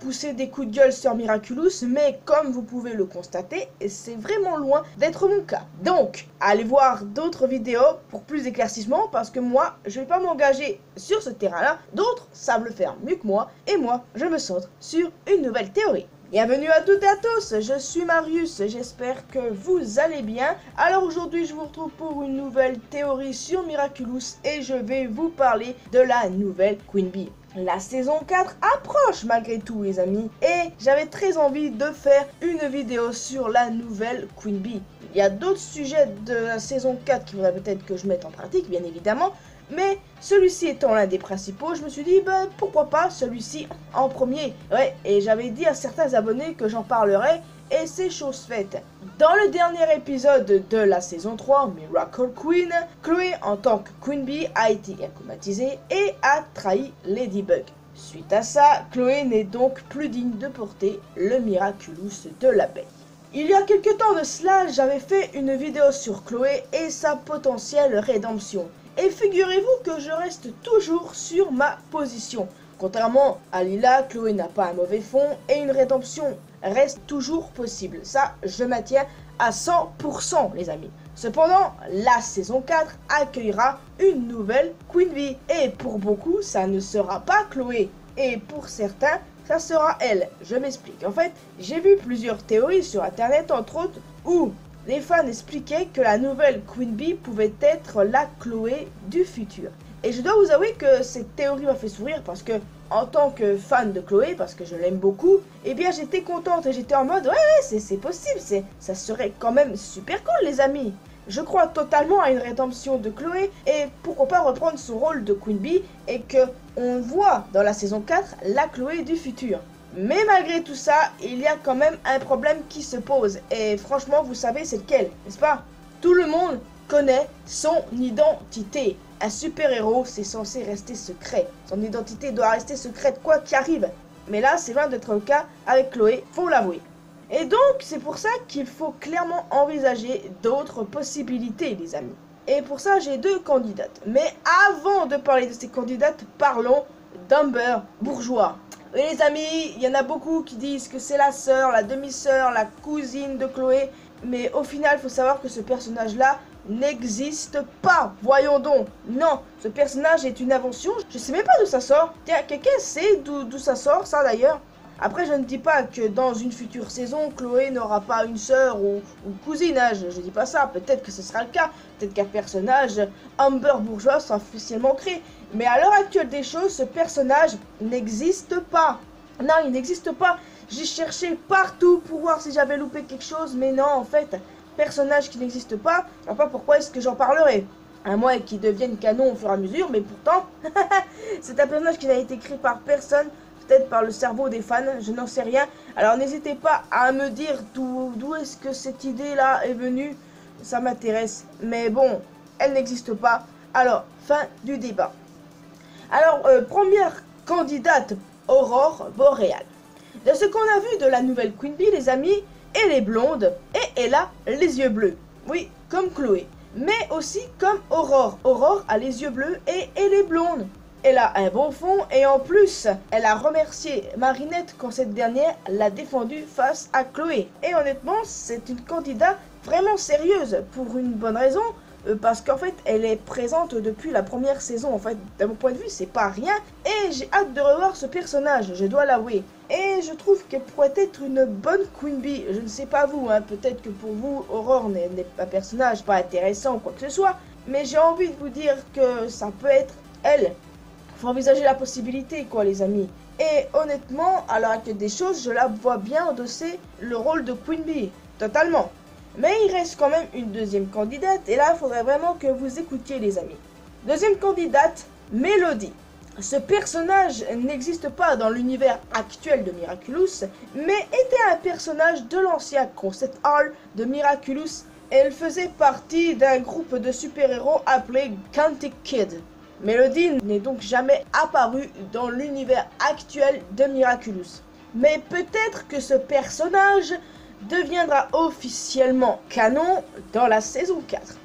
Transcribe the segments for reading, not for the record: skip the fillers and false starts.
pousser des coups de gueule sur Miraculous, mais comme vous pouvez le constater, c'est vraiment loin d'être mon cas. Donc, allez voir d'autres vidéos pour plus d'éclaircissement, parce que moi, je vais pas m'engager sur ce terrain-là, d'autres savent le faire mieux que moi, et moi, je me centre sur une nouvelle théorie. Bienvenue à toutes et à tous, je suis Marius, j'espère que vous allez bien. Alors aujourd'hui je vous retrouve pour une nouvelle théorie sur Miraculous et je vais vous parler de la nouvelle Queen Bee. La saison 4 approche malgré tout les amis et j'avais très envie de faire une vidéo sur la nouvelle Queen Bee. Il y a d'autres sujets de la saison 4 qu'il faudrait peut-être que je mette en pratique bien évidemment. Mais celui-ci étant l'un des principaux, je me suis dit, pourquoi pas celui-ci en premier. Ouais, et j'avais dit à certains abonnés que j'en parlerais, et c'est chose faite. Dans le dernier épisode de la saison 3, Miracle Queen, Chloé en tant que Queen Bee a été incomatisée et a trahi Ladybug. Suite à ça, Chloé n'est donc plus digne de porter le Miraculous de l'abeille. Il y a quelques temps de cela, j'avais fait une vidéo sur Chloé et sa potentielle rédemption. Et figurez-vous que je reste toujours sur ma position. Contrairement à Lila, Chloé n'a pas un mauvais fond et une rédemption reste toujours possible. Ça, je maintiens à 100% les amis. Cependant, la saison 4 accueillera une nouvelle Queen Bee. Et pour beaucoup, ça ne sera pas Chloé. Et pour certains, ça sera elle. Je m'explique. En fait, j'ai vu plusieurs théories sur internet entre autres où les fans expliquaient que la nouvelle Queen Bee pouvait être la Chloé du futur. Et je dois vous avouer que cette théorie m'a fait sourire parce que, en tant que fan de Chloé, parce que je l'aime beaucoup, eh bien j'étais contente et j'étais en mode ouais, c'est possible, ça serait quand même super cool les amis. Je crois totalement à une rédemption de Chloé et pourquoi pas reprendre son rôle de Queen Bee et que on voit dans la saison 4 la Chloé du futur. Mais malgré tout ça, il y a quand même un problème qui se pose. Et franchement, vous savez c'est lequel, n'est-ce pas? Tout le monde connaît son identité. Un super-héros, c'est censé rester secret. Son identité doit rester secrète quoi qu'il arrive. Mais là, c'est loin d'être le cas avec Chloé, faut l'avouer. Et donc, c'est pour ça qu'il faut clairement envisager d'autres possibilités, les amis. Et pour ça, j'ai deux candidates. Mais avant de parler de ces candidates, parlons d'Amber Bourgeois. Oui les amis, il y en a beaucoup qui disent que c'est la sœur, la demi-sœur, la cousine de Chloé. Mais au final, il faut savoir que ce personnage-là n'existe pas. Voyons donc. Non, ce personnage est une invention. Je sais même pas d'où ça sort. Tiens, quelqu'un sait d'où ça sort, ça d'ailleurs? Après, je ne dis pas que dans une future saison, Chloé n'aura pas une sœur ou cousine. Hein, je dis pas ça. Peut-être que ce sera le cas. Peut-être qu'un personnage Amber Bourgeois sera officiellement créé. Mais à l'heure actuelle des choses, ce personnage n'existe pas. Non, il n'existe pas. J'ai cherché partout pour voir si j'avais loupé quelque chose. Mais non, en fait, personnage qui n'existe pas. Je ne sais pas pourquoi est-ce que j'en parlerai. À moins qu'il devienne canon au fur et à mesure. Mais pourtant, c'est un personnage qui n'a été créé par personne. Peut-être par le cerveau des fans, je n'en sais rien. Alors n'hésitez pas à me dire d'où est-ce que cette idée-là est venue. Ça m'intéresse. Mais bon, elle n'existe pas. Alors, fin du débat. Alors, première candidate, Aurore Boréale. De ce qu'on a vu de la nouvelle Queen Bee, les amis, elle est blonde et elle a les yeux bleus. Oui, comme Chloé. Mais aussi comme Aurore. Aurore a les yeux bleus et elle est blonde. Elle a un bon fond et en plus, elle a remercié Marinette quand cette dernière l'a défendue face à Chloé. Et honnêtement, c'est une candidate vraiment sérieuse pour une bonne raison. Parce qu'en fait, elle est présente depuis la première saison. En fait, de mon point de vue, c'est pas rien. Et j'ai hâte de revoir ce personnage, je dois l'avouer. Et je trouve qu'elle pourrait être une bonne Queen Bee. Je ne sais pas vous, hein. Peut-être que pour vous, Aurore n'est pas un personnage pas intéressant ou quoi que ce soit. Mais j'ai envie de vous dire que ça peut être elle. Faut envisager la possibilité, quoi, les amis. Et honnêtement, à l'heure actuelle des choses, je la vois bien endosser le rôle de Queen Bee. Totalement. Mais il reste quand même une deuxième candidate. Et là, il faudrait vraiment que vous écoutiez, les amis. Deuxième candidate, Mélodie. Ce personnage n'existe pas dans l'univers actuel de Miraculous, mais était un personnage de l'ancien concept art de Miraculous. Elle faisait partie d'un groupe de super-héros appelé Quantic Kid. Mélodie n'est donc jamais apparue dans l'univers actuel de Miraculous. Mais peut-être que ce personnage deviendra officiellement canon dans la saison 4.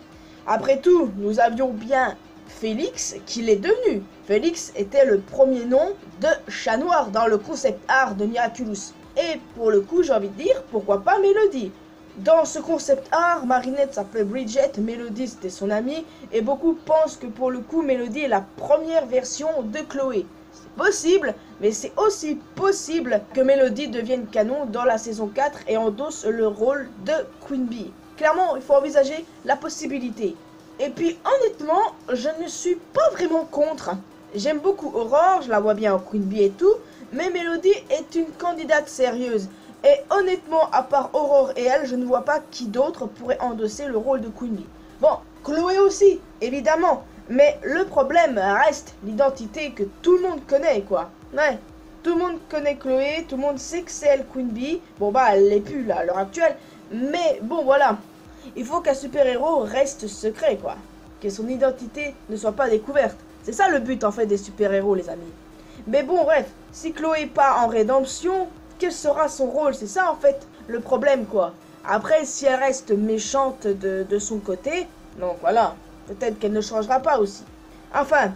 Après tout, nous avions bien Félix qu'il est devenu. Félix était le premier nom de chat noir dans le concept art de Miraculous. Et pour le coup, j'ai envie de dire, pourquoi pas Mélodie? Dans ce concept art, Marinette s'appelait Bridget, Mélodie c'était son amie, et beaucoup pensent que pour le coup, Mélodie est la première version de Chloé. C'est possible, mais c'est aussi possible que Mélodie devienne canon dans la saison 4 et endosse le rôle de Queen Bee. Clairement, il faut envisager la possibilité. Et puis honnêtement, je ne suis pas vraiment contre. J'aime beaucoup Aurore, je la vois bien en Queen Bee et tout, mais Mélodie est une candidate sérieuse. Et honnêtement, à part Aurore et elle, je ne vois pas qui d'autre pourrait endosser le rôle de Queen Bee. Bon, Chloé aussi, évidemment. Mais le problème reste l'identité que tout le monde connaît, quoi. Ouais, tout le monde connaît Chloé, tout le monde sait que c'est elle Queen Bee. Bon bah, elle l'est plus là, à l'heure actuelle. Mais bon, voilà. Il faut qu'un super-héros reste secret, quoi. Que son identité ne soit pas découverte. C'est ça le but, en fait, des super-héros, les amis. Mais bon, bref, si Chloé part en rédemption, quel sera son rôle? C'est ça en fait le problème, quoi. Après, si elle reste méchante de son côté, donc voilà, peut-être qu'elle ne changera pas aussi. Enfin,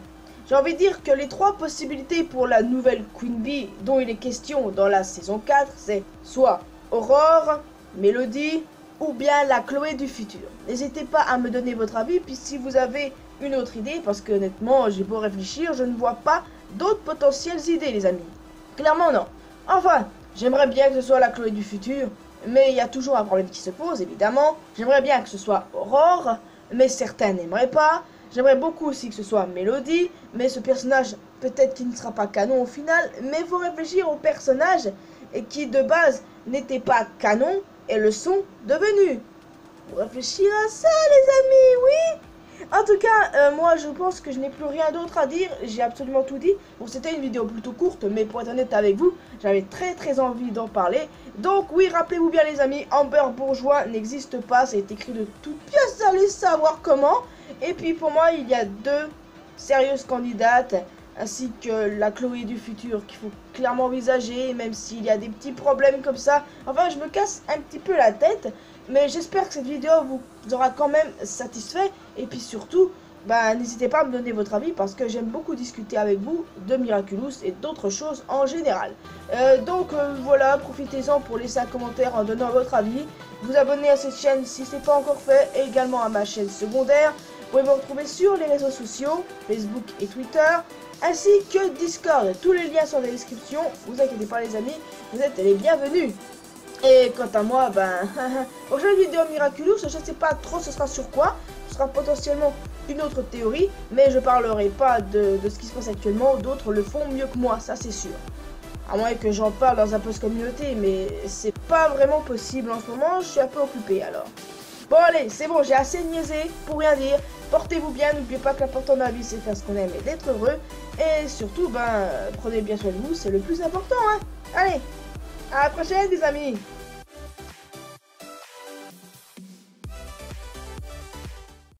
j'ai envie de dire que les trois possibilités pour la nouvelle Queen Bee dont il est question dans la saison 4, c'est soit Aurore, Mélodie ou bien la Chloé du futur. N'hésitez pas à me donner votre avis, puis si vous avez une autre idée, parce que honnêtement, j'ai beau réfléchir, je ne vois pas d'autres potentielles idées, les amis. Clairement non. Enfin, j'aimerais bien que ce soit la Chloé du futur, mais il y a toujours un problème qui se pose, évidemment. J'aimerais bien que ce soit Aurore, mais certains n'aimeraient pas. J'aimerais beaucoup aussi que ce soit Mélodie, mais ce personnage, peut-être qu'il ne sera pas canon au final, mais il faut réfléchir aux personnages qui, de base, n'étaient pas canon et le sont devenus. Faut réfléchir à ça, les amis, oui. En tout cas, moi je pense que je n'ai plus rien d'autre à dire, j'ai absolument tout dit. Bon, c'était une vidéo plutôt courte, mais pour être honnête avec vous, j'avais très envie d'en parler. Donc oui, rappelez-vous bien les amis, Amber Bourgeois n'existe pas, c'est écrit de toutes pièces, allez savoir comment. Et puis pour moi, il y a deux sérieuses candidates, ainsi que la Chloé du futur qu'il faut clairement envisager, même s'il y a des petits problèmes comme ça. Enfin, je me casse un petit peu la tête. Mais j'espère que cette vidéo vous aura quand même satisfait. Et puis surtout, n'hésitez pas à me donner votre avis parce que j'aime beaucoup discuter avec vous de Miraculous et d'autres choses en général. Donc voilà, profitez-en pour laisser un commentaire en donnant votre avis. Vous abonner à cette chaîne si ce n'est pas encore fait et également à ma chaîne secondaire. Vous pouvez me retrouver sur les réseaux sociaux, Facebook et Twitter, ainsi que Discord. Tous les liens sont dans la description. Vous inquiétez pas les amis, vous êtes les bienvenus. Et quant à moi, prochaine vidéo Miraculous, je ne sais pas trop ce sera sur quoi. Ce sera potentiellement une autre théorie, mais je parlerai pas de ce qui se passe actuellement. D'autres le font mieux que moi, ça c'est sûr. À moins que j'en parle dans un post communauté, mais c'est pas vraiment possible en ce moment, je suis un peu occupé alors. Bon allez, c'est bon, j'ai assez niaisé pour rien dire. Portez-vous bien, n'oubliez pas que l'important dans la vie c'est faire ce qu'on aime et d'être heureux. Et surtout, prenez bien soin de vous, c'est le plus important, hein. Allez, à la prochaine les amis.